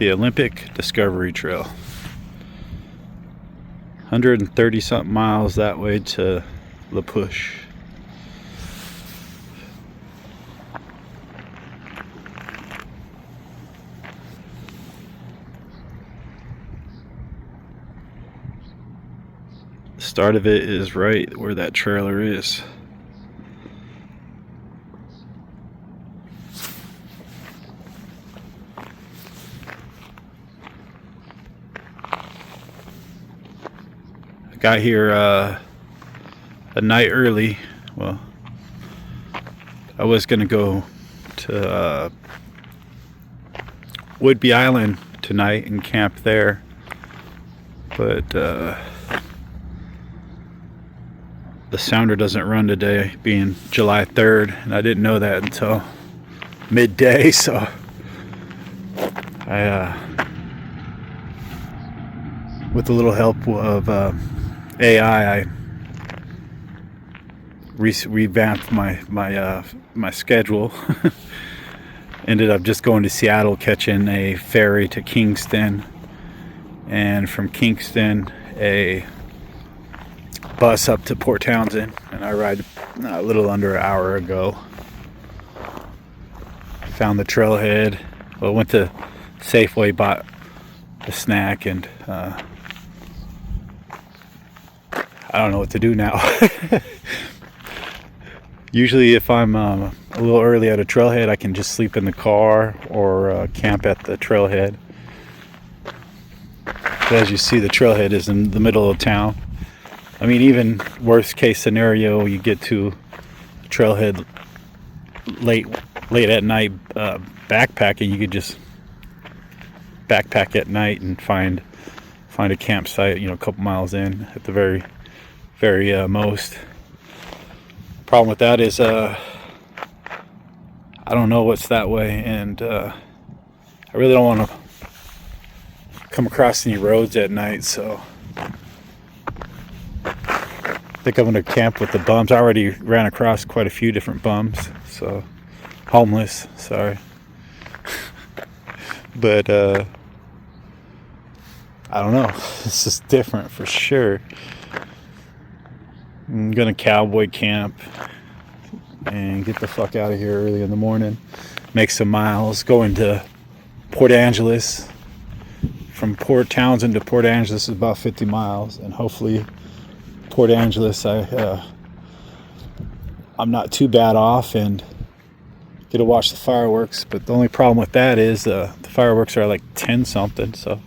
the Olympic Discovery Trail. 130 something miles that way to La Push. The start of it is right where that trailer is. Got here a night early. Well, I was gonna go to Whidbey Island tonight and camp there, but the sounder doesn't run today, being July 3rd, and I didn't know that until midday. So I, with a little help of AI, I revamped my schedule. Ended up just going to Seattle, catching a ferry to Kingston, and from Kingston a bus up to Port Townsend, and I ride a little under an hour ago. Found the trailhead. Well, went to Safeway, bought a snack, and I don't know what to do now. Usually if I'm a little early at a trailhead, I can just sleep in the car or camp at the trailhead. But as you see, the trailhead is in the middle of town. I mean, even worst case scenario, you get to the trailhead late at night backpacking, you could just backpack at night and find a campsite, a couple miles in at the very most. Problem with that is I don't know what's that way, and I really don't want to come across any roads at night, so I think I'm going to camp with the bums. I already ran across quite a few different bums, so homeless, sorry. But I don't know, it's just different for sure. I'm gonna cowboy camp and get the fuck out of here early in the morning, make some miles, go into Port Angeles. From Port Townsend to Port Angeles is about 50 miles, and hopefully Port Angeles I'm not too bad off and get to watch the fireworks. But the only problem with that is the fireworks are like 10 something, so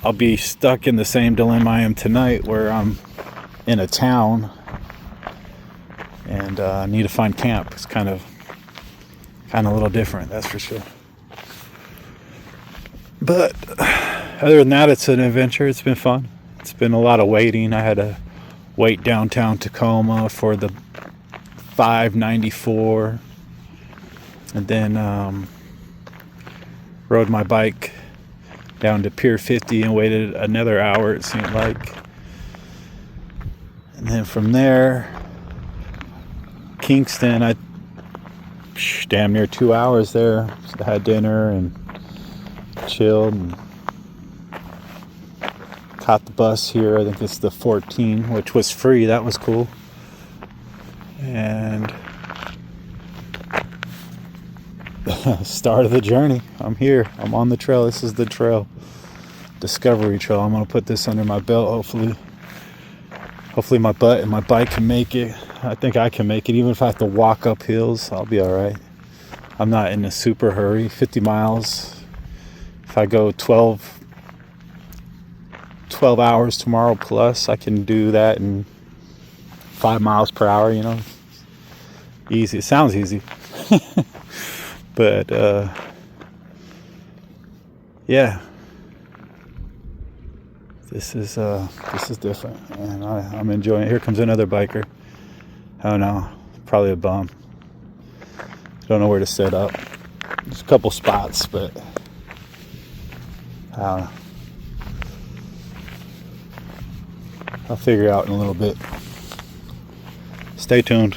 I'll be stuck in the same dilemma I am tonight, where I'm in a town and need to find camp. It's kind of a little different, that's for sure. But other than that, it's an adventure. It's been fun. It's been a lot of waiting. I had to wait downtown Tacoma for the 594, and then rode my bike down to Pier 50 and waited another hour, it seemed like. And then from there, Kingston, I damn near 2 hours there. So I had dinner and chilled and caught the bus here. I think it's the 14, which was free. That was cool. And start of the journey. I'm here. I'm on the trail. This is the trail, Discovery Trail. I'm gonna put this under my belt. Hopefully my butt and my bike can make it. I think I can make it. Even if I have to walk up hills, I'll be all right. I'm not in a super hurry. 50 miles. If I go 12 hours tomorrow plus, I can do that in 5 miles per hour. Easy. It sounds easy. But yeah, this is different, and I'm enjoying it. Here comes another biker. I don't know, probably a bum. Don't know where to set up. There's a couple spots, but I don't know. I'll figure it out in a little bit. Stay tuned.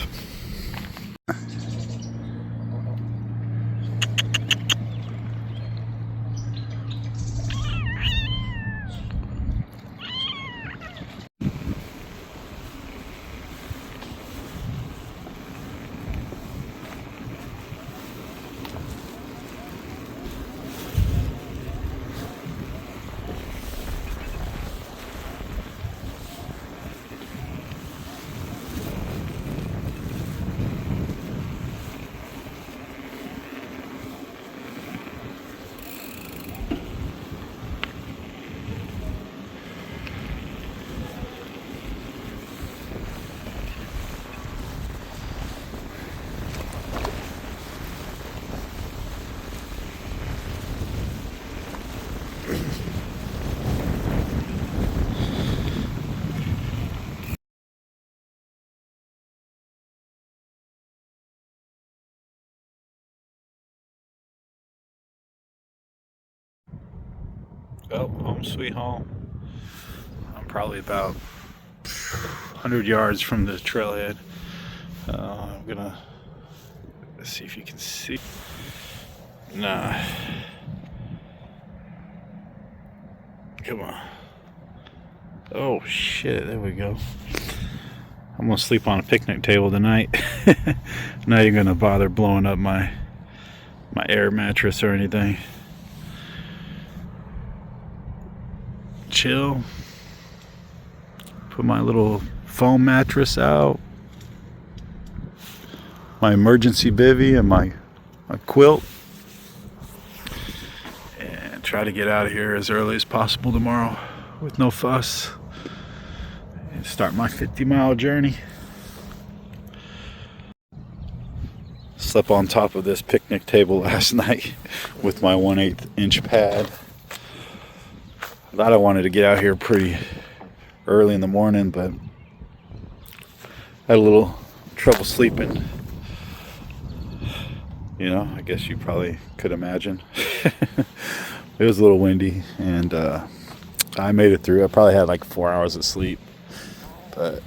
Oh, home sweet home. I'm probably about 100 yards from the trailhead. I'm gonna see if you can see. Nah. Come on. Oh shit, there we go. I'm gonna sleep on a picnic table tonight. Not even gonna bother blowing up my air mattress or anything. Chill. Put my little foam mattress out. My emergency bivvy and my quilt. And try to get out of here as early as possible tomorrow with no fuss. And start my 50-mile journey. Slept on top of this picnic table last night with my 1/8 inch pad. I thought I wanted to get out here pretty early in the morning, but had a little trouble sleeping. You know, I guess you probably could imagine. It was a little windy, and I made it through. I probably had like 4 hours of sleep, but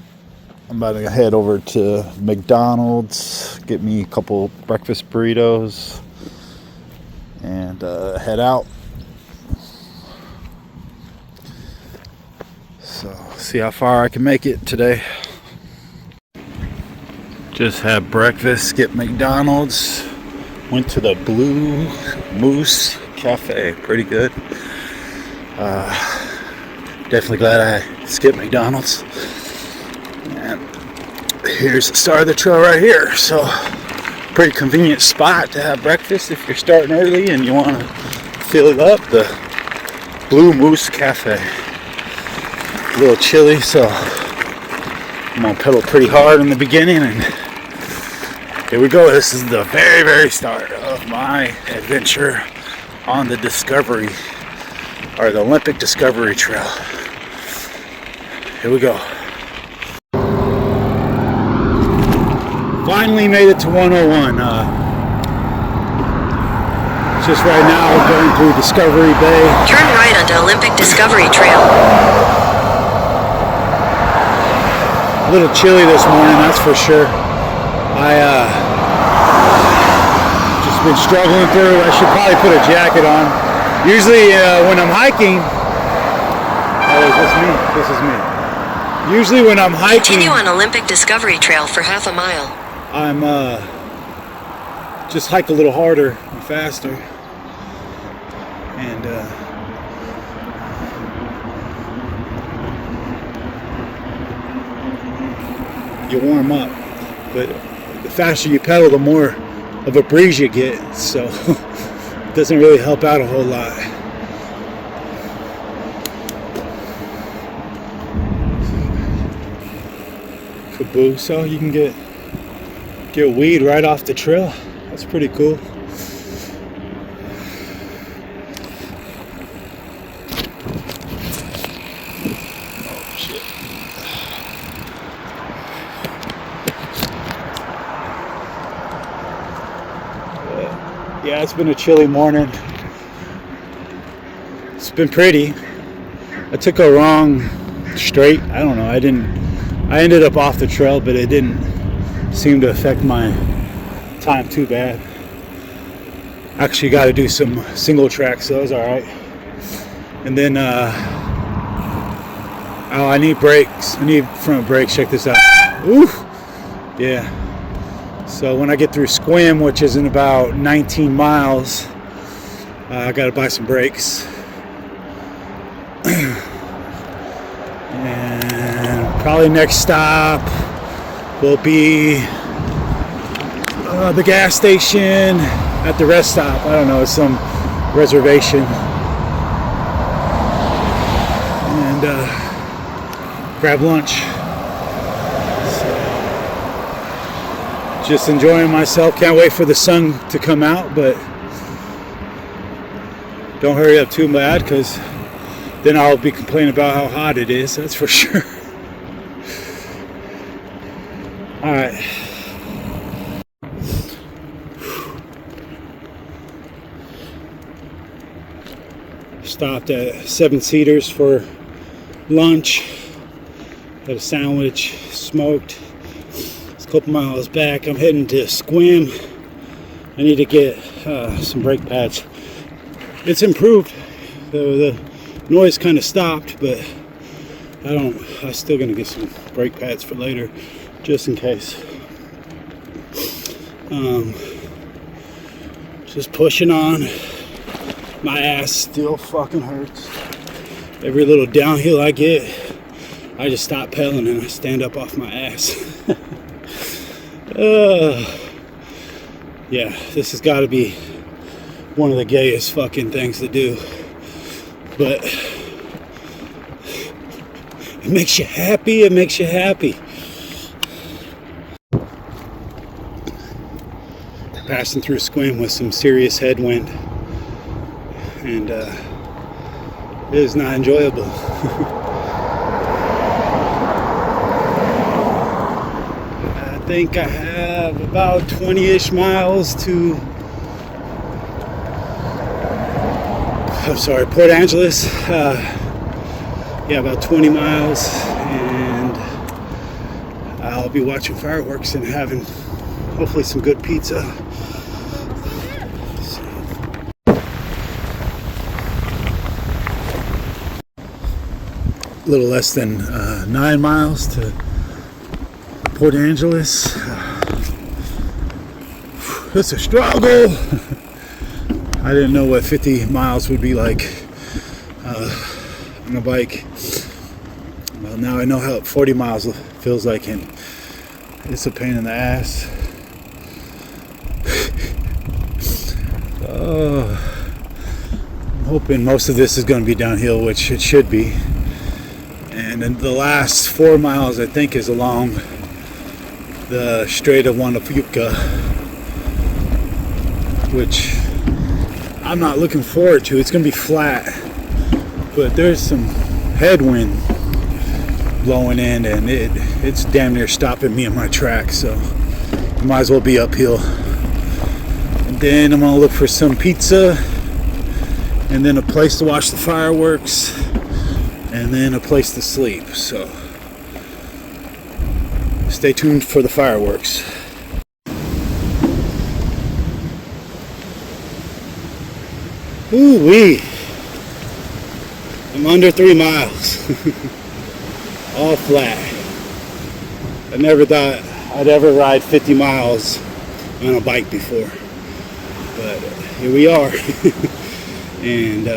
I'm about to head over to McDonald's, get me a couple breakfast burritos, and head out. So, see how far I can make it today. Just had breakfast, skipped McDonald's, went to the Blue Moose Cafe. Pretty good. Definitely glad I skipped McDonald's. And here's the start of the trail right here. So, pretty convenient spot to have breakfast if you're starting early and you want to fill it up. The Blue Moose Cafe. A little chilly, so I'm gonna pedal pretty hard in the beginning, and here we go. This is the very, very start of my adventure on the Discovery, or the Olympic Discovery Trail. Here we go. Finally made it to 101. Just right now going through Discovery Bay. Turn right onto Olympic Discovery Trail. A little chilly this morning, that's for sure. I just been struggling through. I should probably put a jacket on. Usually when I'm hiking, this is me. Usually when I'm hiking, continue on Olympic Discovery Trail for half a mile. I'm just hike a little harder and faster, and you warm up, but the faster you pedal, the more of a breeze you get, so it doesn't really help out a whole lot. Caboose, so you can get weed right off the trail. That's pretty cool. Yeah, it's been a chilly morning. It's been pretty. I took a wrong straight. I don't know. I ended up off the trail, but it didn't seem to affect my time too bad. Actually got to do some single tracks, so that was all right. And then, oh, I need brakes. I need front brakes. Check this out. Ooh, yeah. So when I get through Squim, which is in about 19 miles, I got to buy some brakes. And probably next stop will be the gas station at the rest stop. I don't know, it's some reservation. And grab lunch. Just enjoying myself. Can't wait for the sun to come out, but don't hurry up too bad, because then I'll be complaining about how hot it is, that's for sure. All right. Stopped at Seven Cedars for lunch. Had a sandwich, smoked. It's a couple miles back. I'm heading to Squim. I need to get some brake pads. It's improved. The noise kind of stopped, but I'm still gonna get some brake pads for later, just in case. Just pushing on. My ass still fucking hurts. Every little downhill I get, I just stop pedaling and I stand up off my ass. Yeah, this has got to be one of the gayest fucking things to do. But it makes you happy. It makes you happy. Passing through Squim with some serious headwind. And it is not enjoyable. I think I have about 20-ish miles to Port Angeles. Yeah, about 20 miles, and I'll be watching fireworks and having hopefully some good pizza. A little less than 9 miles to Port Angeles. It's a struggle. I didn't know what 50 miles would be like on a bike. Well, now I know how 40 miles feels like, and it's a pain in the ass. I'm hoping most of this is going to be downhill, which it should be. And then the last 4 miles, I think, is along the Strait of Juanafuca, which I'm not looking forward to. It's going to be flat, but there's some headwind blowing in, and it's damn near stopping me in my tracks, so I might as well be uphill. And then I'm going to look for some pizza, and then a place to watch the fireworks, and then a place to sleep. So stay tuned for the fireworks. Ooh-wee. I'm under 3 miles. All flat. I never thought I'd ever ride 50 miles on a bike before. But here we are. And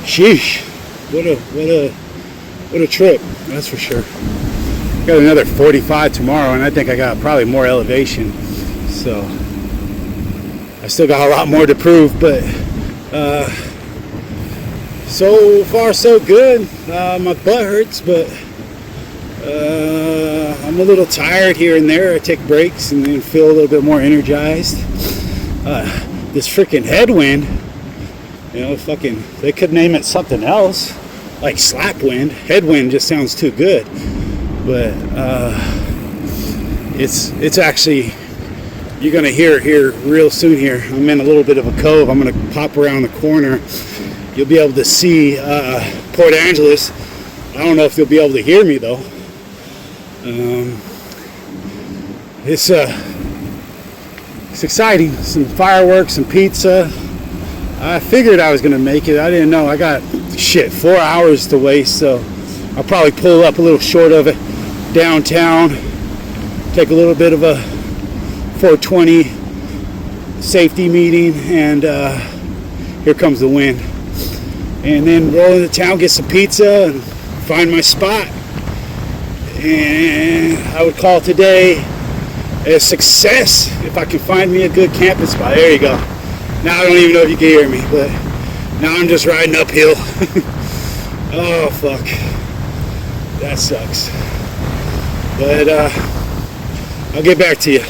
sheesh. What a trip, that's for sure. Got another 45 tomorrow, and I think I got probably more elevation. So I still got a lot more to prove, but so far so good. My butt hurts, but I'm a little tired here and there. I take breaks and then feel a little bit more energized. This freaking headwind, you know, fucking, they could name it something else, like slap wind. Headwind just sounds too good, but it's actually, you're gonna hear it here real soon. Here, I'm in a little bit of a cove. I'm gonna pop around the corner. You'll be able to see Port Angeles. I don't know if you'll be able to hear me though. It's exciting. Some fireworks, some pizza. I figured I was gonna make it. I didn't know. I got 4 hours to waste, so I'll probably pull up a little short of it downtown. Take a little bit of a 420 safety meeting, and here comes the wind. And then roll into town, get some pizza, and find my spot. And I would call today a success if I can find me a good camping spot. There you go. Now I don't even know if you can hear me, but now I'm just riding uphill. Oh fuck, that sucks. But I'll get back to you.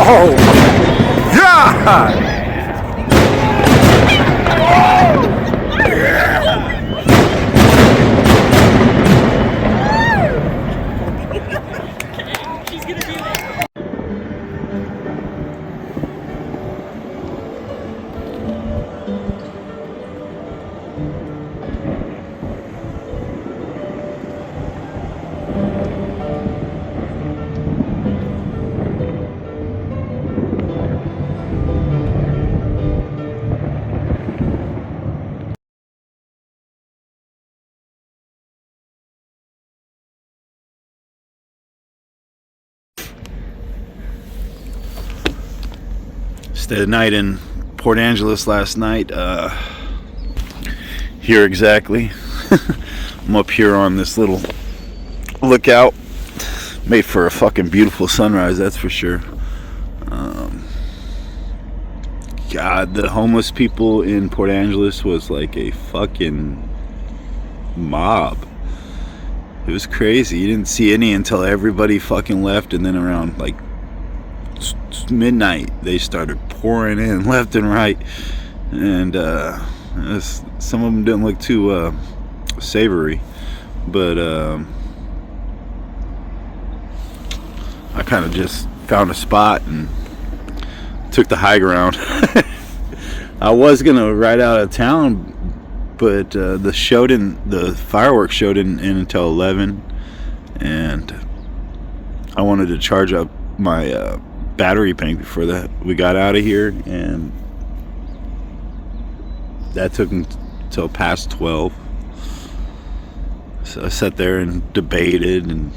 Oh, God! Stayed the night in Port Angeles last night. Here exactly. I'm up here on this little lookout. Made for a fucking beautiful sunrise, that's for sure. God, the homeless people in Port Angeles was like a fucking mob. It was crazy. You didn't see any until everybody fucking left, and then around like midnight they started pouring in left and right, and some of them didn't look too savory, but I kind of just found a spot and took the high ground. I was gonna ride out of town, but the fireworks show didn't end until 11, and I wanted to charge up my battery bank before that we got out of here, and that took until past 12. So I sat there and debated, and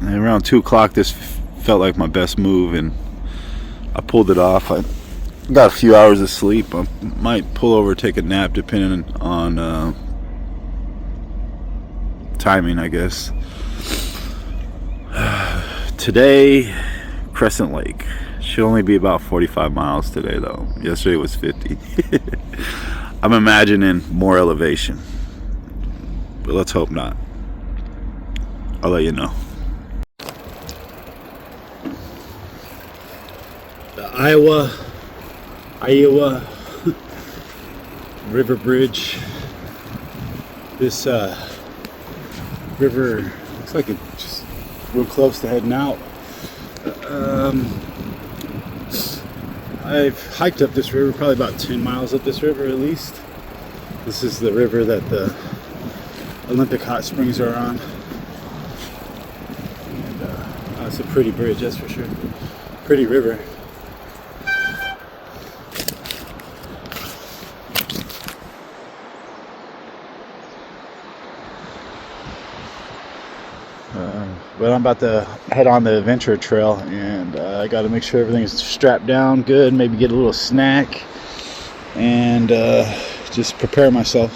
around 2 o'clock this felt like my best move, and I pulled it off. I got a few hours of sleep. I might pull over, take a nap, depending on timing, I guess. Today, Crescent Lake. Should only be about 45 miles today, though. Yesterday was 50. I'm imagining more elevation, but let's hope not. I'll let you know. The Iowa River Bridge. This river looks like it's just real close to heading out. I've hiked up this river, probably about 10 miles up this river at least. This is the river that the Olympic hot springs are on. And it's a pretty bridge, that's for sure. Pretty river. But I'm about to head on the adventure trail, and I got to make sure everything's strapped down good, maybe get a little snack, and just prepare myself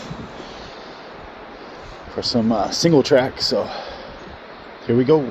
for some single track. So here we go.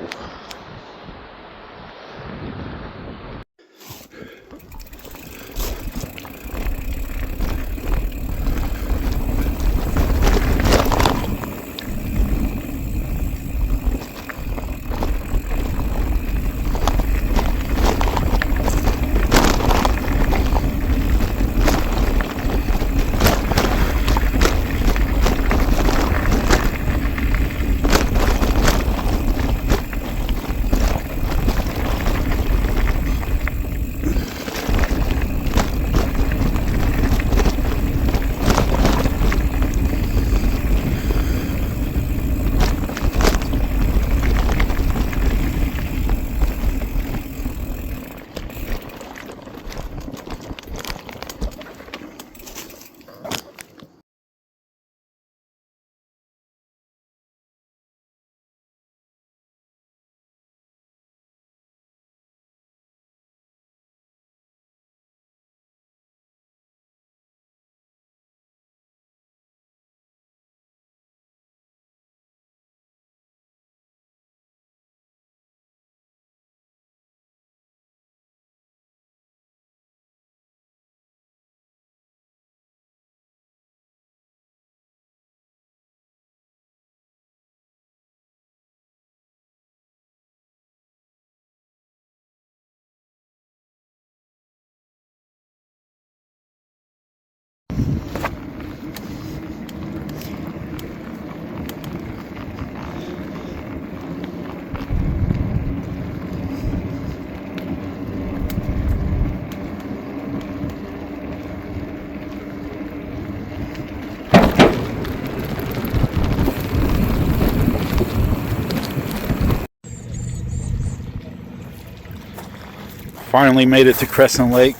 Finally made it to Crescent Lake.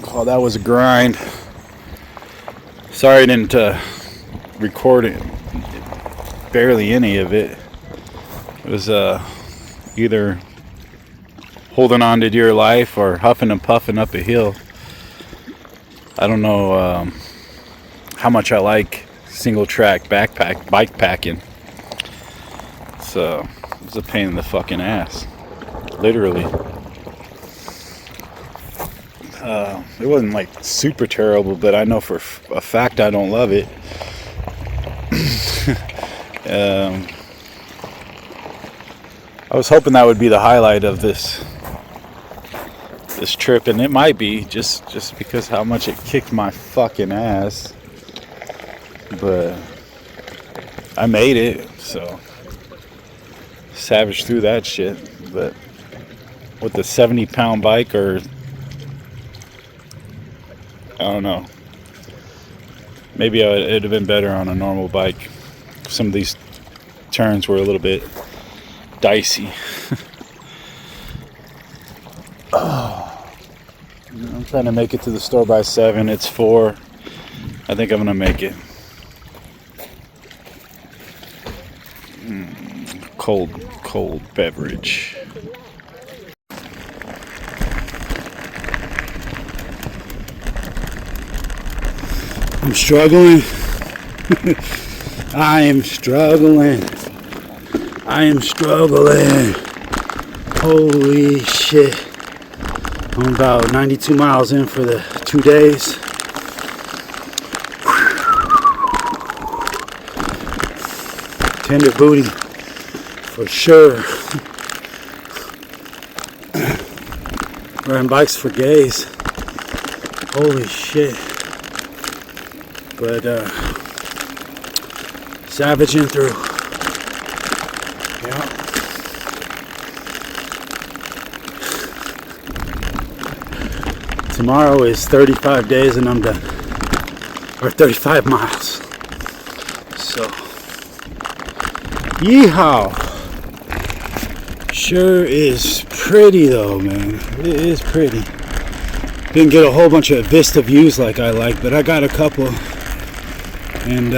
Oh, that was a grind. Sorry I didn't record it, barely any of it. It was either holding on to dear life or huffing and puffing up a hill. I don't know how much I like single track bike packing. So it was a pain in the fucking ass, literally. It wasn't like super terrible, but I know for a fact I don't love it. I was hoping that would be the highlight of this trip, and it might be just because how much it kicked my fucking ass. But I made it, so savaged through that shit. But with the 70-pound bike, or I don't know, maybe it'd have been better on a normal bike. Some of these turns were a little bit dicey. I'm trying to make it to the store by 7. It's 4. I think I'm gonna make it. Cold beverage. I'm struggling. I am struggling. Holy shit. I'm about 92 miles in for the 2 days. Tender booty for sure. Riding bikes for gays. Holy shit. But savaging through. Yeah. Tomorrow is 35 days and I'm done. Or 35 miles. So, yeehaw. Sure is pretty though, man. It is pretty. Didn't get a whole bunch of vista views like I like, but I got a couple. And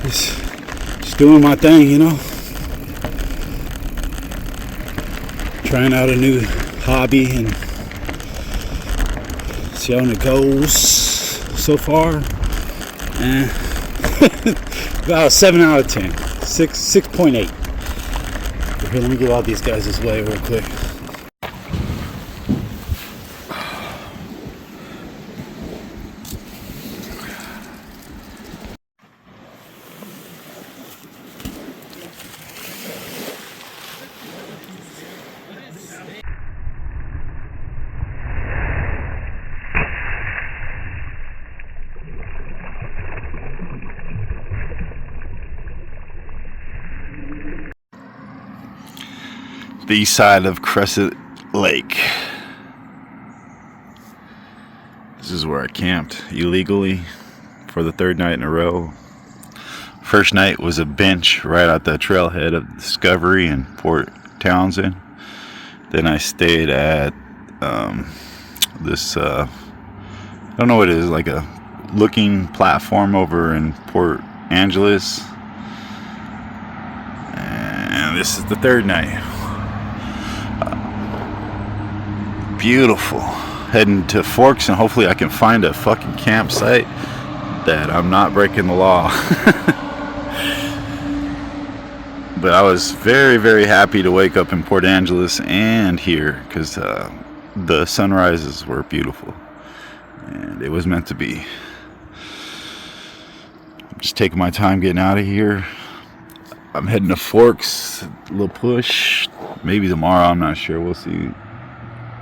just doing my thing, you know. Trying out a new hobby and see how it goes so far. About a 7 out of 10. 6.8. Here, let me get all these guys this way real quick. The east side of Crescent Lake. This is where I camped illegally for the 3rd night in a row. First night was a bench right at the trailhead of Discovery in Port Townsend. Then I stayed at this, I don't know what it is, like a looking platform over in Port Angeles. And this is the 3rd night. Beautiful. Heading to Forks, and hopefully I can find a fucking campsite that I'm not breaking the law. But I was very, very happy to wake up in Port Angeles and here, because the sunrises were beautiful and it was meant to be. I'm just taking my time getting out of here. I'm heading to Forks, a little push, maybe tomorrow, I'm not sure, we'll see.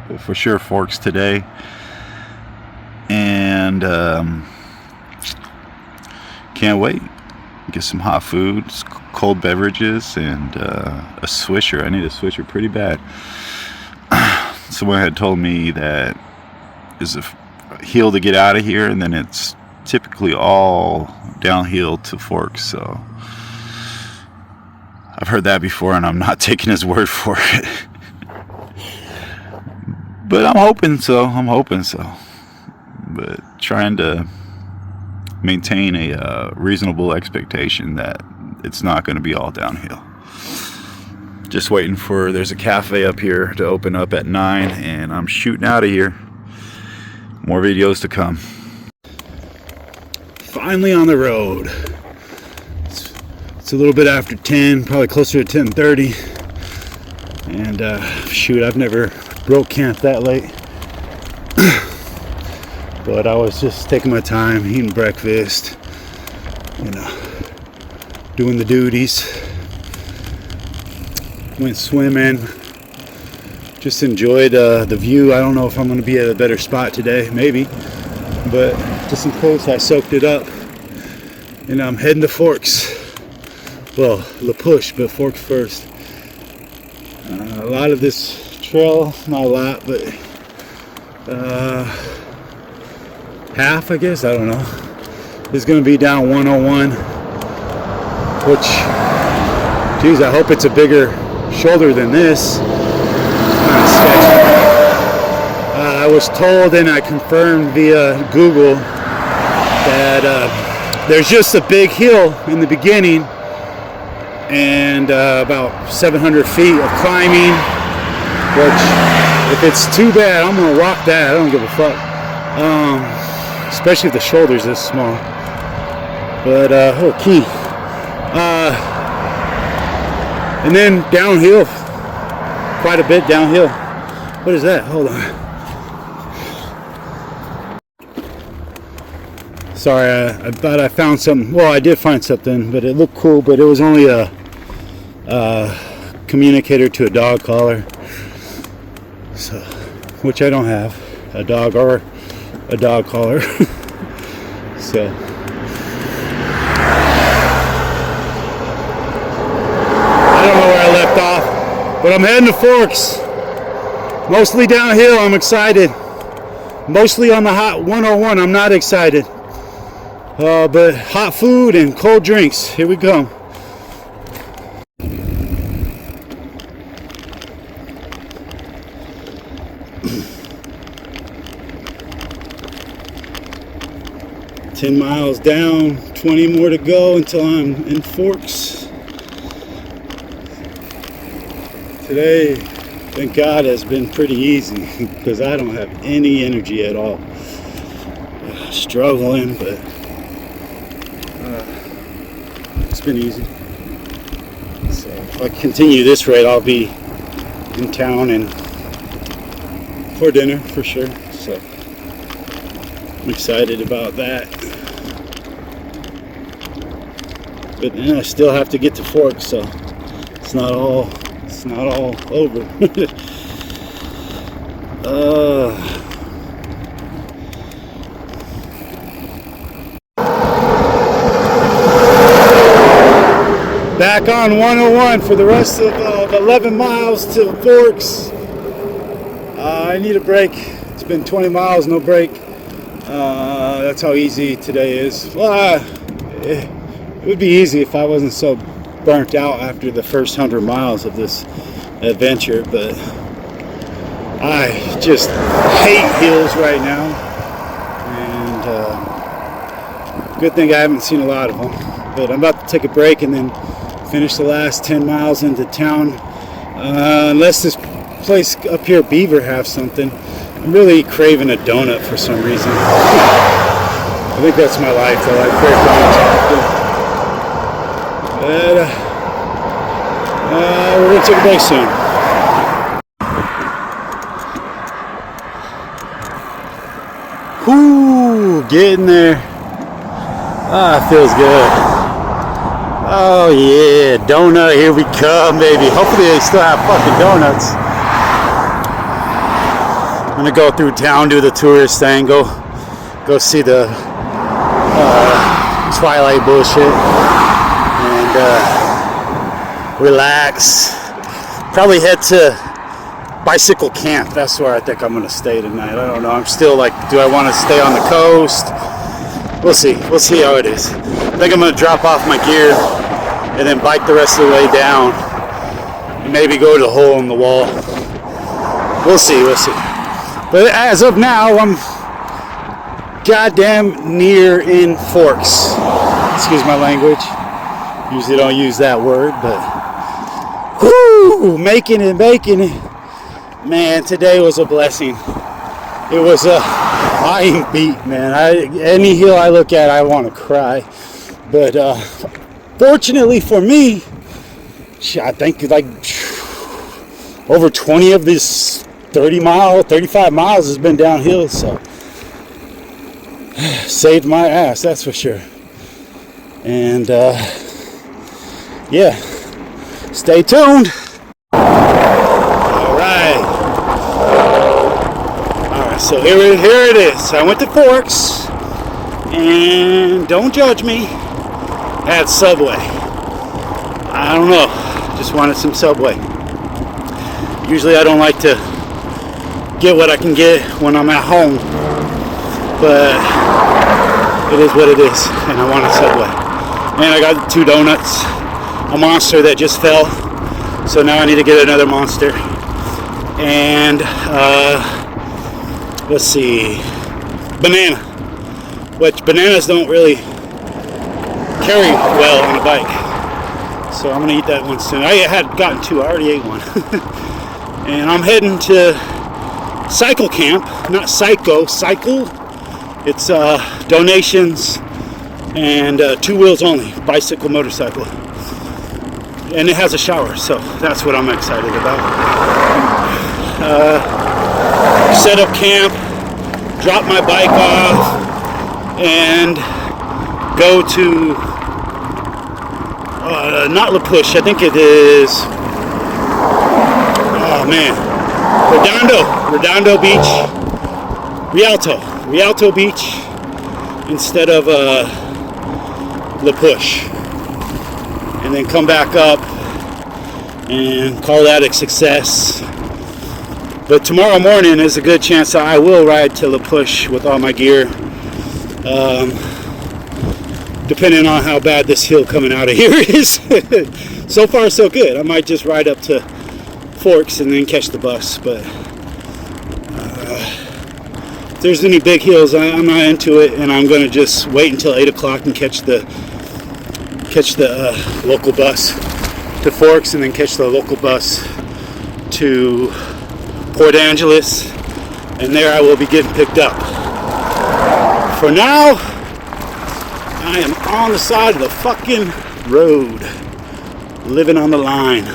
But for sure Forks today. And can't wait. Get some hot food, cold beverages, and a swisher. I need a swisher pretty bad. Someone had told me that there's a hill to get out of here, and then it's typically all downhill to Forks. So I've heard that before, and I'm not taking his word for it. But I'm hoping so. But trying to maintain a reasonable expectation that it's not going to be all downhill. Just waiting for, there's a cafe up here to open up at 9, and I'm shooting out of here. More videos to come. Finally on the road. It's a little bit after 10, probably closer to 10:30. And shoot, I've never broke camp that late. But I was just taking my time, eating breakfast, you know, doing the duties. Went swimming. Just enjoyed the view. I don't know if I'm going to be at a better spot today, maybe. But just in case, I soaked it up. And I'm heading to Forks. Well, La Push, but Forks first. A lot of this trail, not a lot, but half, I guess, I don't know, is going to be down 101, which, geez, I hope it's a bigger shoulder than this. It's kind of sketchy. I was told, and I confirmed via Google, that there's just a big hill in the beginning and about 700 feet of climbing, which, if it's too bad, I'm going to rock that. I don't give a fuck. Especially if the shoulder's this small. But, okay. And then downhill. Quite a bit downhill. What is that? Hold on. Sorry, I thought I found something. Well, I did find something, but it looked cool, but it was only a communicator to a dog collar. So, which I don't have. A dog or a dog collar. So I don't know where I left off, but I'm heading to Forks. Mostly downhill. I'm excited. Mostly on the hot 101. I'm not excited. But hot food and cold drinks. Here we go. 10 miles down, 20 more to go until I'm in Forks. Today, thank God, has been pretty easy because I don't have any energy at all. Struggling, but it's been easy. So if I continue this rate, I'll be in town and for dinner for sure. So I'm excited about that. But then I still have to get to Forks, so it's not all over. Back on 101 for the rest of 11 miles to Forks. I need a break. It's been 20 miles, no break. That's how easy today is. Well, it would be easy if I wasn't so burnt out after the first 100 miles of this adventure, but I just hate hills right now, and good thing I haven't seen a lot of them. But I'm about to take a break and then finish the last 10 miles into town, unless this place up here, Beaver, have something. I'm really craving a donut for some reason. I think that's my life, though. I crave donuts. But we're going to take a break soon. Whoo, getting there. Ah, feels good. Oh yeah, donut, here we come, baby. Hopefully they still have fucking donuts. I'm gonna go through town, do the tourist thing, go see the Twilight bullshit, and relax. Probably head to Bicycle Camp. That's where I think I'm gonna stay tonight. I don't know. I'm still like, do I want to stay on the coast? We'll see. We'll see how it is. I think I'm gonna drop off my gear and then bike the rest of the way down, and maybe go to the hole in the wall. We'll see. But as of now, I'm goddamn near in Forks. Excuse my language. Usually don't use that word, but whoo, making it. Man, today was a blessing. It was a flying beat, man. Any hill I look at, I want to cry. But fortunately for me, I think like over 20 of this 35 miles has been downhill, so saved my ass, that's for sure. And yeah, stay tuned. Alright, so here it is. I went to Forks, and don't judge me, had Subway. I don't know, just wanted some Subway. Usually I don't like to get what I can get when I'm at home, but it is what it is, and I wanted Subway. And I got 2 donuts, a Monster that just fell, so now I need to get another Monster. And let's see, banana, which bananas don't really carry well on a bike, so I'm gonna eat that one soon. I had gotten 2, I already ate one. And I'm heading to cycle camp, not cycle. It's donations and 2 wheels only, bicycle, motorcycle, and it has a shower, so that's what I'm excited about. Set up camp, drop my bike off, and go to not La Push, I think it is, oh man, Redondo Beach, Rialto Beach, instead of La Push, and then come back up and call that a success. But tomorrow morning is a good chance that I will ride to La Push with all my gear, depending on how bad this hill coming out of here is. So far so good. I might just ride up to Forks and then catch the bus, but if there's any big hills, I'm not into it, and I'm going to just wait until 8 o'clock and catch the local bus to Forks, and then catch the local bus to Port Angeles, and there I will be getting picked up. For now, I am on the side of the fucking road, living on the line,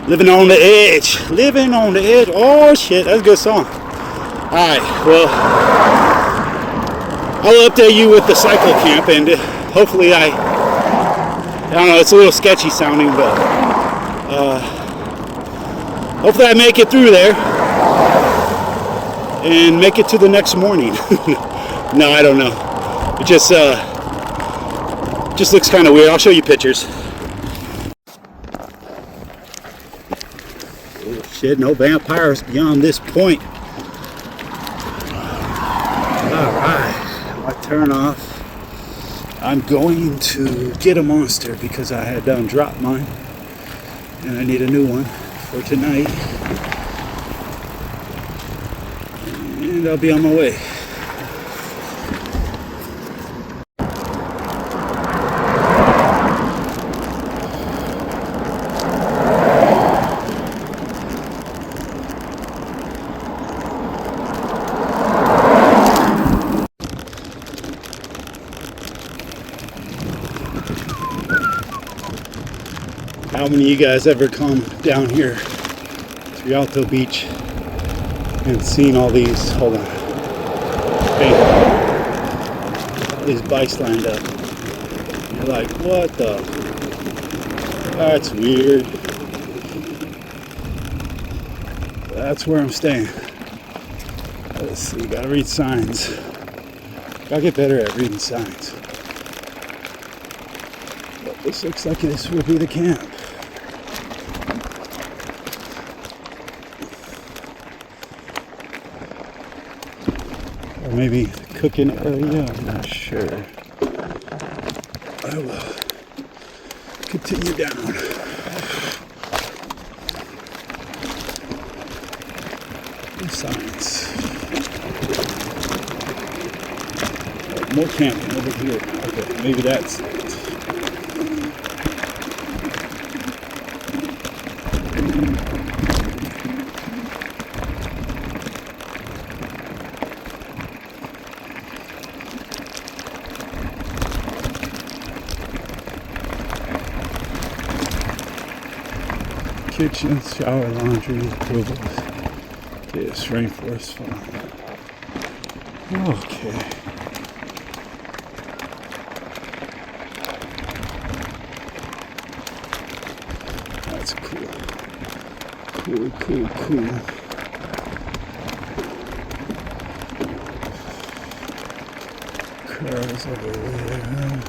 living on the edge. Oh shit, that's a good song. Alright, well, I will update you with the cycle camp, and hopefully I don't know, it's a little sketchy sounding, but hopefully I make it through there and make it to the next morning. No, I don't know. It just looks kind of weird. I'll show you pictures. Oh shit, no vampires beyond this point. Alright, I turn off. I'm going to get a Monster because I had done dropped mine, and I need a new one for tonight, and I'll be on my way. How many of you guys ever come down here to Rialto Beach and seen all these, hold on, hey, these bikes lined up? You're like, what the, that's weird. That's where I'm staying. Let's see, gotta read signs. Gotta get better at reading signs. But this looks like this will be the camp. Or maybe the cooking area, I'm not sure. I will Continue down. Signs. More camping over here. Okay, maybe that's it. Kitchen, shower, laundry, tools. This rainforest farm. Okay. That's cool. Cool. Cars over there.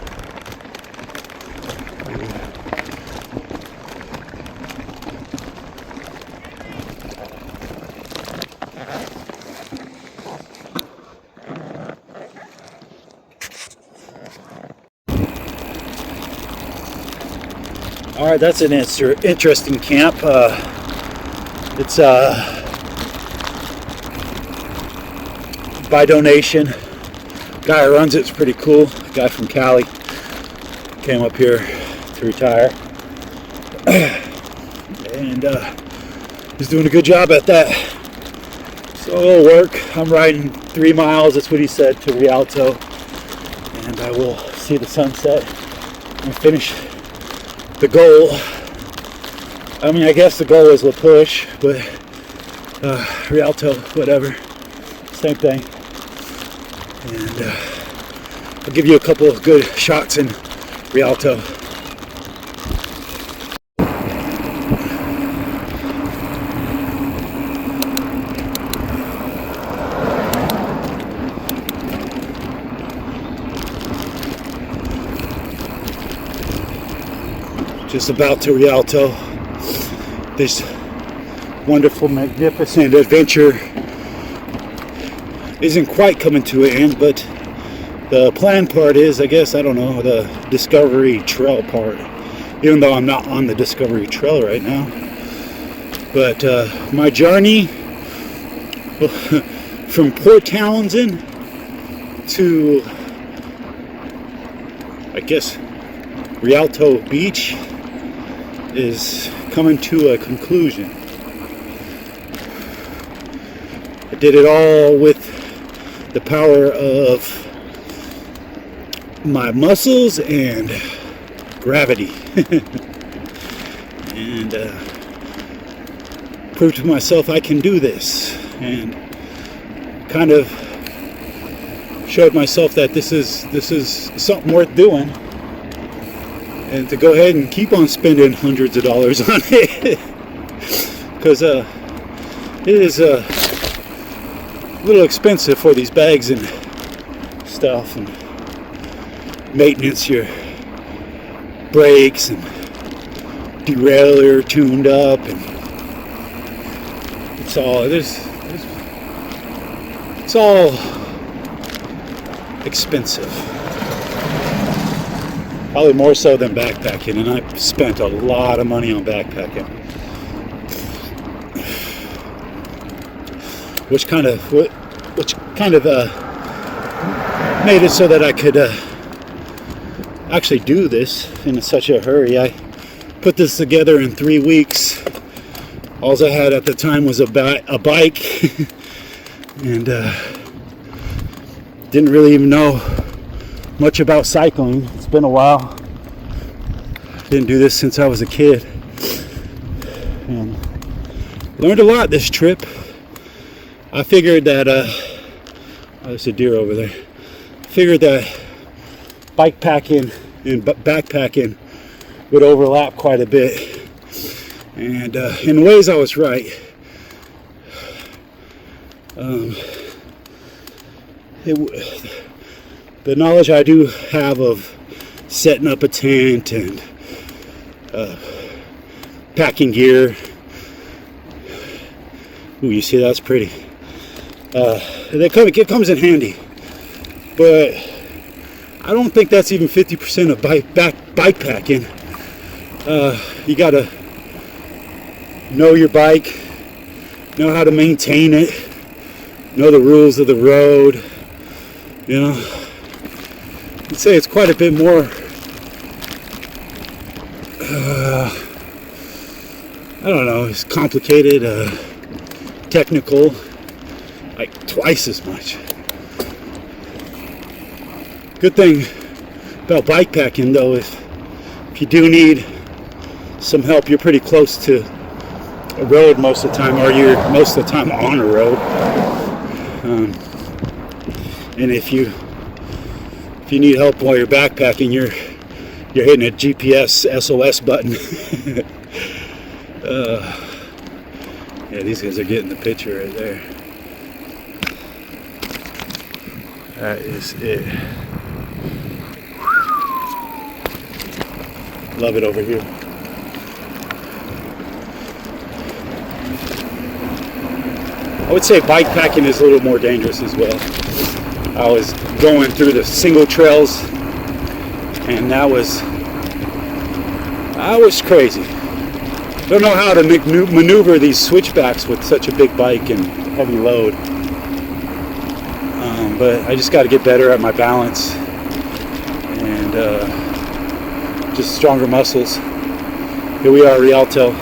All right, that's an interesting camp. It's by donation. Guy who runs it's pretty cool. Guy from Cali came up here to retire, and he's doing a good job at that. So it'll work. I'm riding 3 miles. That's what he said, to Rialto, and I will see the sunset and finish the goal. I mean, I guess the goal is La Push, but Rialto, whatever, same thing. And I'll give you a couple of good shots in Rialto. Just about to Rialto. This wonderful, magnificent adventure isn't quite coming to an end, but the planned part is, I guess, I don't know, the Discovery Trail part. Even though I'm not on the Discovery Trail right now. But my journey from Port Townsend to, I guess, Rialto Beach is coming to a conclusion. I did it all with the power of my muscles and gravity, and proved to myself I can do this, and kind of showed myself that this is something worth doing. And to go ahead and keep on spending hundreds of dollars on it, because it is a little expensive for these bags and stuff, and maintenance, your brakes and derailleur tuned up, and it's all expensive. Probably more so than backpacking, and I've spent a lot of money on backpacking, which kind of made it so that I could actually do this in such a hurry. I put this together in 3 weeks. All I had at the time was a bike, and didn't really even know much about cycling. It's been a while. Didn't do this since I was a kid, and learned a lot this trip. I figured that there's a deer over there. Figured that bike packing and backpacking would overlap quite a bit, and in ways I was right. The knowledge I do have of setting up a tent and packing gear. Ooh, you see, that's pretty. It comes in handy, but I don't think that's even 50% of bike packing. You gotta know your bike, know how to maintain it, know the rules of the road. You know, I'd say it's quite a bit more I don't know, it's complicated, technical, like twice as much. Good thing about bike packing though, if you do need some help, you're pretty close to a road most of the time, or you're most of the time on a road. And if you need help while you're backpacking, you're hitting a GPS SOS button. Yeah, these guys are getting the picture right there. That is it. Love it over here. I would say bike packing is a little more dangerous as well. I was going through the single trails, and that was crazy. Don't know how to maneuver these switchbacks with such a big bike and heavy load. But I just got to get better at my balance and just stronger muscles. Here we are, Rialto.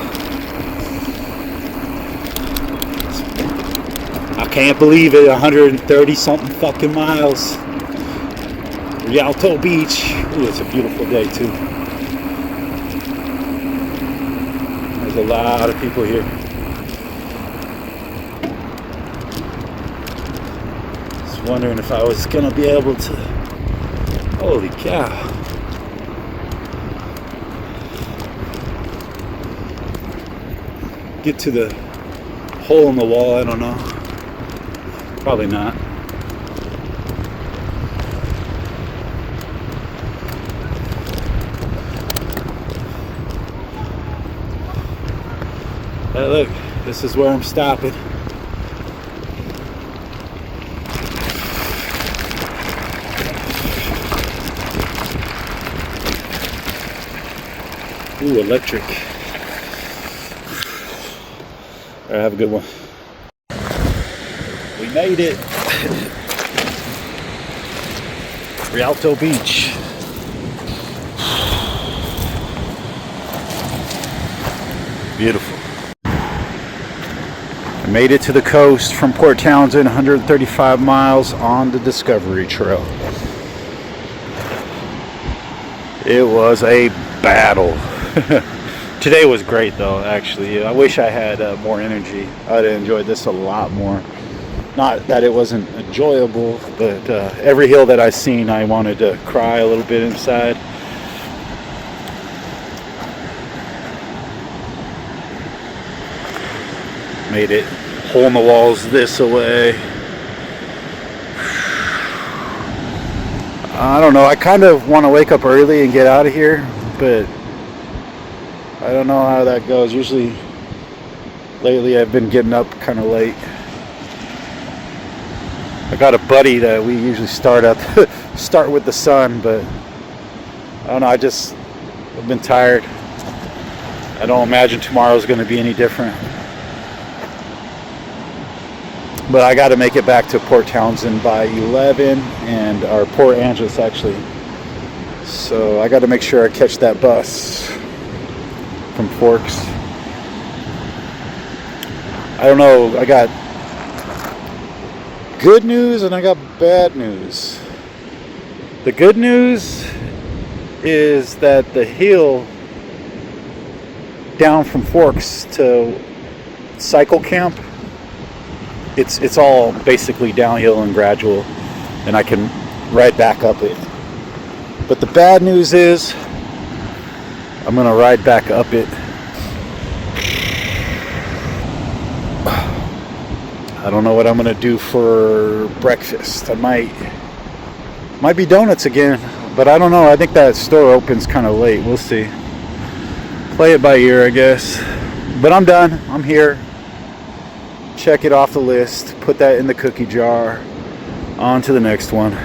I can't believe it, 130 something fucking miles. Rialto Beach. Ooh, it's a beautiful day too. There's a lot of people here. Just wondering if I was gonna be able to. Holy cow. Get to the hole in the wall, I don't know. Probably not. Hey, look, this is where I'm stopping. Ooh, electric. All right, have a good one. We made it. Rialto Beach. Beautiful. I made it to the coast from Port Townsend, 135 miles on the Discovery Trail. It was a battle. Today was great though, actually. I wish I had more energy. I'd have enjoyed this a lot more. Not that it wasn't enjoyable, but every hill that I seen, I wanted to cry a little bit inside. Made it. Hole in the walls this away. I don't know. I kind of want to wake up early and get out of here, but I don't know how that goes. Usually, lately, I've been getting up kind of late. I got a buddy that we usually start with the sun, but I don't know. I've been tired. I don't imagine tomorrow's going to be any different. But I got to make it back to Port Townsend by 11, or Port Angeles actually. So I got to make sure I catch that bus from Forks. I don't know. I got good news and I got bad news. The good news is that the hill down from Forks to Cycle Camp, it's all basically downhill and gradual, and I can ride back up it. But the bad news is I'm gonna ride back up it. I don't know what I'm gonna do for breakfast. I might be donuts again, but I don't know. I think that store opens kind of late. We'll see. Play it by ear, I guess. But I'm done. I'm here. Check it off the list. Put that in the cookie jar. On to the next one.